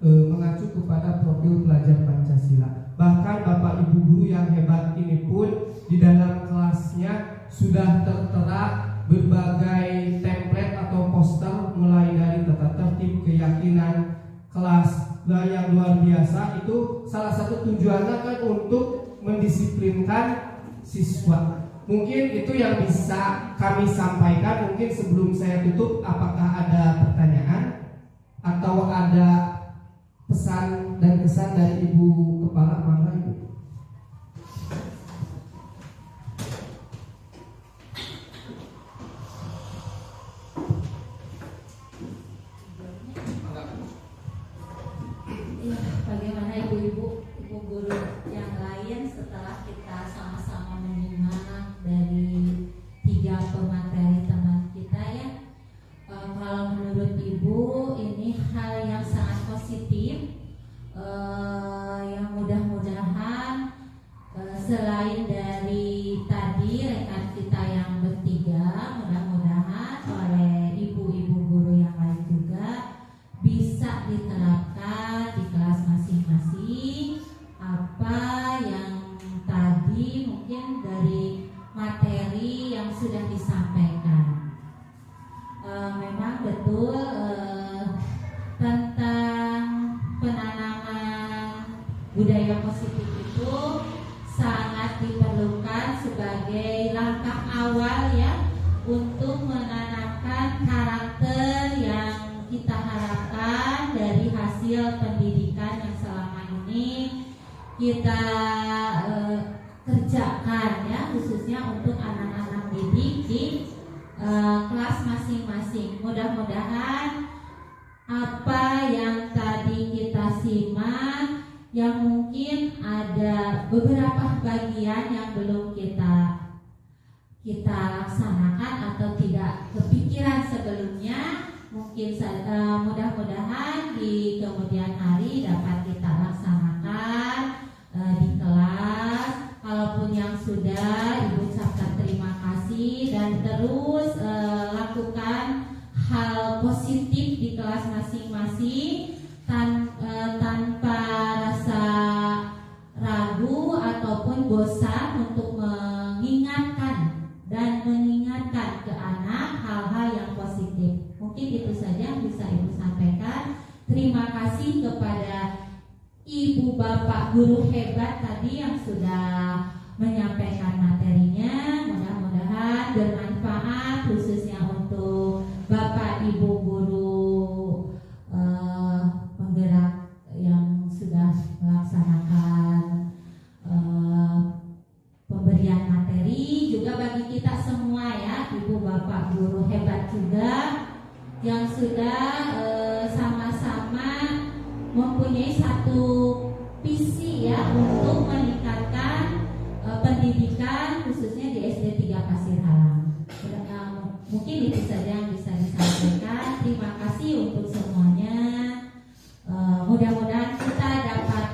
C: mengacu kepada profil pelajar Pancasila. Bahkan Bapak Ibu guru yang hebat ini pun di dalam kelasnya sudah tertera berbagai template atau poster, mulai dari tata tertib, keyakinan kelas. Nah, yang luar biasa itu salah satu tujuannya kan untuk mendisiplinkan siswa. Mungkin itu yang bisa kami sampaikan. Mungkin sebelum saya tutup, apakah ada pertanyaan atau ada pesan dan kesan dari Ibu Kepala? Mangga Ibu.
D: Bagaimana ibu-ibu, ibu guru yang lain setelah kita sama-sama menyimak dari 3 pemateri teman kita ya, kalau menurut ibu ini hal yang sangat positif, yang mudah-mudahan selain dari tadi rekan kita yang bertiga, mudah-mudahan oleh ibu-ibu guru yang lain juga bisa diterapkan di kelas masing-masing apa yang sudah disampaikan. Memang betul tentang penanaman budaya positif itu sangat diperlukan sebagai langkah awal ya untuk menanamkan karakter yang kita harapkan dari hasil pendidikan yang selama ini kita kerjakan ya, khususnya untuk anak-anak didik di kelas masing-masing. Mudah-mudahan apa yang tadi kita simak, yang mungkin ada beberapa bagian yang belum kita laksanakan atau tidak kepikiran sebelumnya, mungkin mudah-mudahan di kemudian hari dapat kita laksanakan di kelas. Kalaupun yang sudah, Ibu ucapkan terima kasih dan terus lakukan hal positif di kelas masing-masing tanpa rasa ragu ataupun bosan untuk mengingatkan ke anak hal-hal yang positif. Mungkin itu saja yang bisa Ibu sampaikan. Terima kasih kepada Ibu Bapak guru hebat tadi yang sudah menyampaikan materinya. Mudah-mudahan bermanfaat khususnya untuk Bapak Ibu guru penggerak yang sudah melaksanakan pemberian materi, juga bagi kita semua ya, Ibu Bapak guru hebat juga yang sudah sama-sama mempunyai satu visi ya untuk meningkatkan pendidikan khususnya di SD 3 Pasir Halang. Mungkin itu saja yang bisa disampaikan. Terima kasih untuk semuanya. Mudah-mudahan kita dapat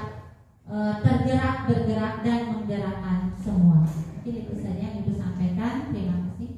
D: bergerak dan menggerakkan semua. Mungkin itu saja yang Ibu sampaikan. Terima kasih.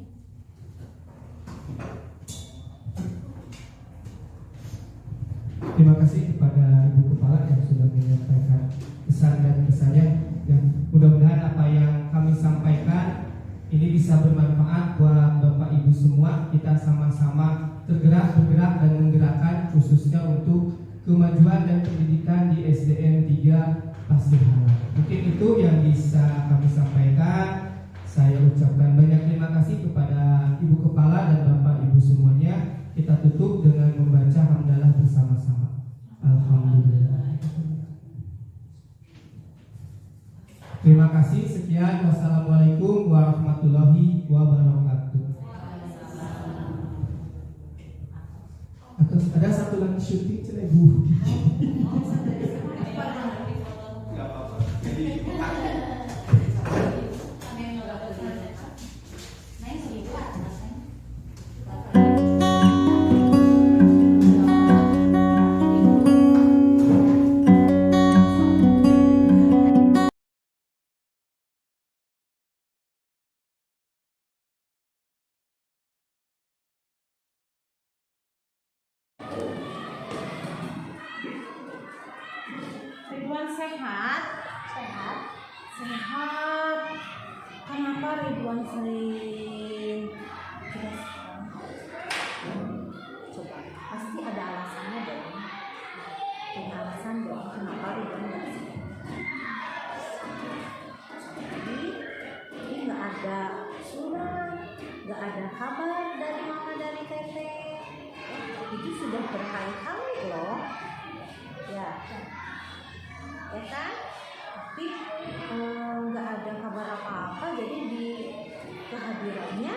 C: Terima kasih kepada Ibu Kepala yang sudah menyampaikan pesan dan pesannya. Ya, mudah-mudahan apa yang kami sampaikan ini bisa bermanfaat buat Bapak Ibu semua. Kita sama-sama bergerak dan menggerakkan khususnya untuk kemajuan dan pendidikan di SDN 3 Pasir Halang. Mungkin itu yang bisa kami sampaikan. Saya ucapkan banyak terima kasih kepada Ibu Kepala dan Bapak Ibu semuanya. Kita tutup dengan membaca hamdalah bersama-sama. Alhamdulillah. Terima kasih. Sekian. Wassalamualaikum warahmatullahi wabarakatuh. Atau ada satu lagi syuting cerai Bu.
A: Ridwan sehat? Sehat. Kenapa Ridwan sering coba? Pasti ada alasannya dong. Ada alasan dong kenapa Ridwan nggak sehat. Jadi nggak ada surat, nggak ada kabar dari mama dari Tete. Itu sudah berkali-kali loh. Ya kan? Tapi nggak ada kabar apa-apa, jadi di kehadirannya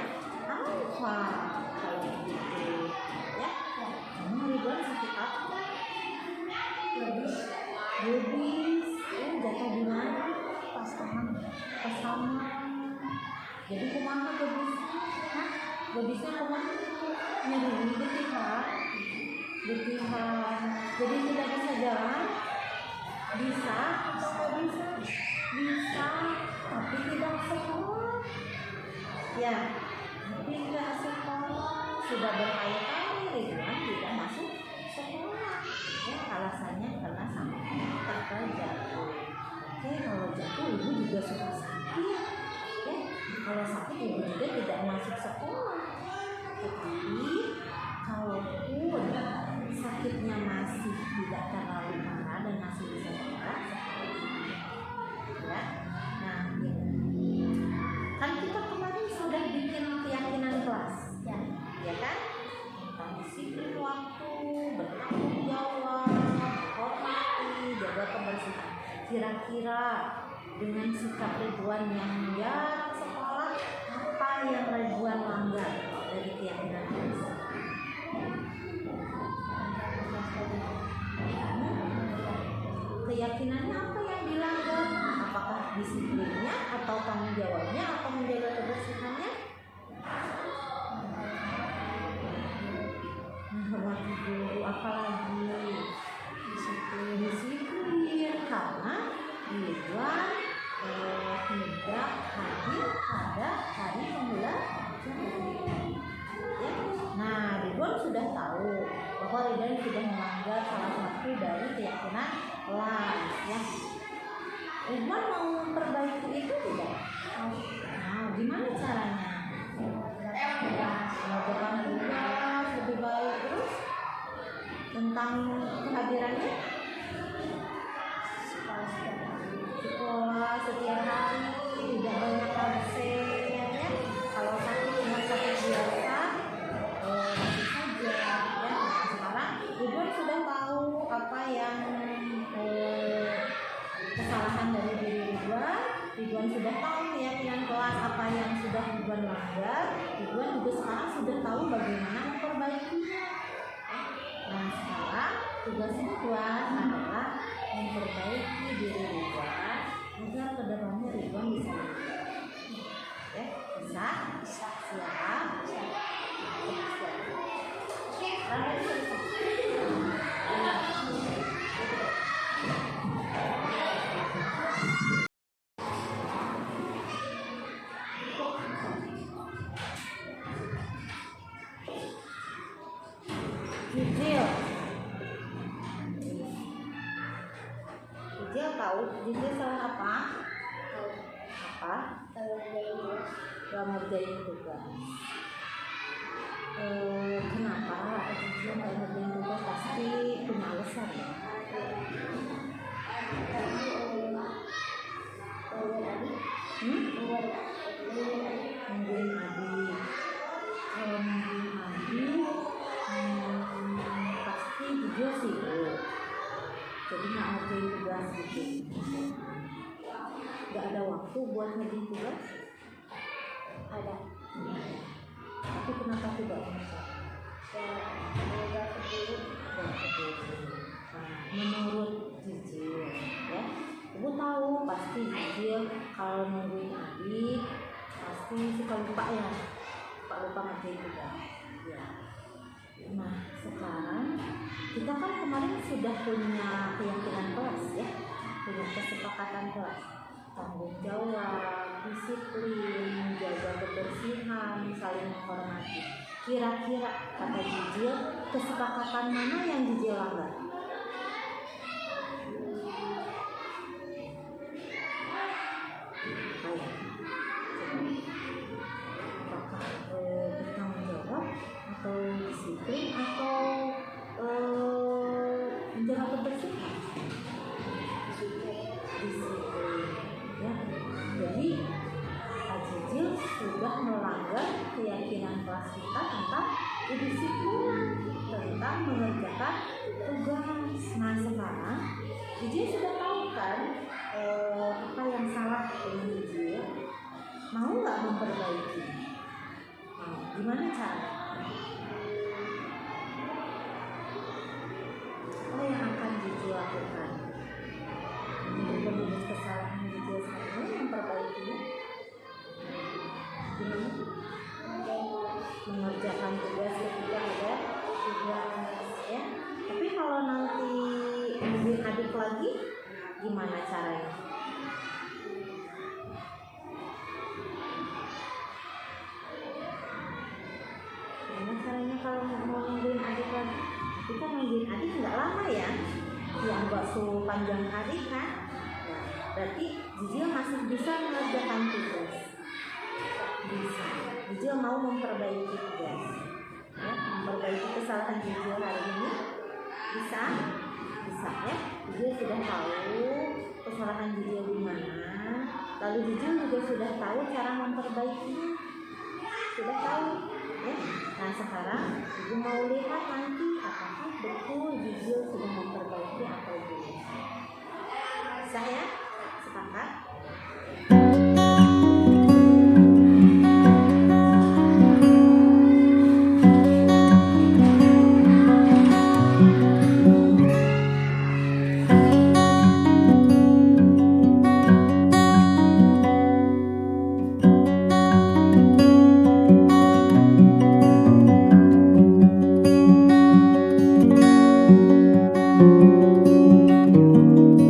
A: apa kalau gitu ya? Kamu Ridwan sakit apa? Lebis, jatuh di mana? Pas tangan. Jadi kumaha gebisnya kumaha? Nyeri getihan. Jadi tidak bisa jalan. Bisa atau nggak bisa? Bisa, tapi tidak sekolah. Ya, tapi tidak sekolah. Sudah berkali-kali Ridwan tidak masuk sekolah. Ya, alasannya karena sampai jatuh. Oke, kalau jatuh ibu juga suka sakit. Ya, Kalau sakit ibu juga tidak masuk sekolah. Tetapi kalaupun sakitnya masih tidak terlalu parah dan masih bisa sekolah, ya. Nah, ini kan kita kemarin sudah bikin keyakinan kelas, ya kan? Tentang disiplin waktu, bertanggung jawab, hormati, jaga kebersihan. Kira-kira dengan sikap Ridwan yang jarang sekolah, apa yang Ridwan langgar dari keyakinan kelas? Keyakinannya apa yang dilanggar? Apakah disiplinnya atau tanggung jawabnya atau menjaga kebersihannya? Menghormati guru, apalagi disiplin karena Ridwan tidak hadir pada hari pembelajaran. Ya. Nah, Ridwan sudah tahu bahwa Ridwan sudah melanggar salah satu dari keyakinan kelas, ya. Ridwan mau memperbaiki itu tidak? Nah, gimana caranya? Melakukan tugas lebih baik, terus tentang kehadirannya sekolah setiap hari, tidak banyak absen, ya. Kalau sakit cuma sakit biasa, masih saja, ya. Nah, sekarang Ridwan sudah tahu apa yang kesalahan dari diri Ridwan. Ridwan sudah tahu keyakinan kelas apa yang sudah Ridwan langgar. Ridwan juga sekarang sudah tahu bagaimana memperbaikinya. Nah, sekarang tugas Ridwan adalah memperbaiki diri Ridwan agar kedepannya Ridwan bisa ya, bisa siap. Jijil tahu Jijil salah apa? Gak ngerjain tugas. Kenapa Jijil gak ngerjain tugas? Pasti punya alasan, ya. Nungguin adik. Pasti Jijil sibuk, jadi nggak ngerjain tugas gitu. Gak ada waktu buat ngerjain tugas? Ada. Tapi kenapa tidak bisa? Menurut Jijil, ya, ibu tahu pasti Jijil kalau nungguin adik pasti suka lupa, ya, lupa ngerjain tugas. Ya. Nah, sekarang kita kan kemarin sudah punya keyakinan kelas, ya, punya kesepakatan kelas, tanggung jawab, disiplin, menjaga kebersihan, saling menghormati. Kira-kira kata Jijil, kesepakatan mana yang Jijil langgar? Apakah bertanggung jawab atau disiplin atau menjaga kebersihan? Disiplin, ya. Jadi Kak Jijil sudah melanggar keyakinan kelas kita tentang kedisiplinan, tentang mengerjakan tugas. Nah, sekarang Jijil sudah tahu kan apa yang salah dengan Jijil. Mau nggak memperbaiki? Mau. Gimana cara? Apa yang akan Jijil lakukan untuk menembus kesalahan Jijil saat ini, memperbaikinya? Gimana? Mengerjakan tugas ketika ada tugas, ya. Tapi kalau nanti nungguin adik lagi, gimana caranya? Gimana caranya kalau mau nungguin adik lagi? Kita nungguin adik nggak lama, ya, yang nggak sepanjang hari kan? Nah, berarti Jijil masih bisa mengerjakan tugas. Bisa. Jujil mau memperbaiki tugas. Ya, memperbaiki kesalahan Jujil hari ini. Bisa? Bisa ya. Jujil sudah tahu kesalahan Jujil di mana. Lalu Jujil juga sudah tahu cara memperbaikinya. Sudah tahu ya. Nah sekarang Ibu mau lihat nanti apakah betul Jujil sudah memperbaiki atau belum. Bisa ya?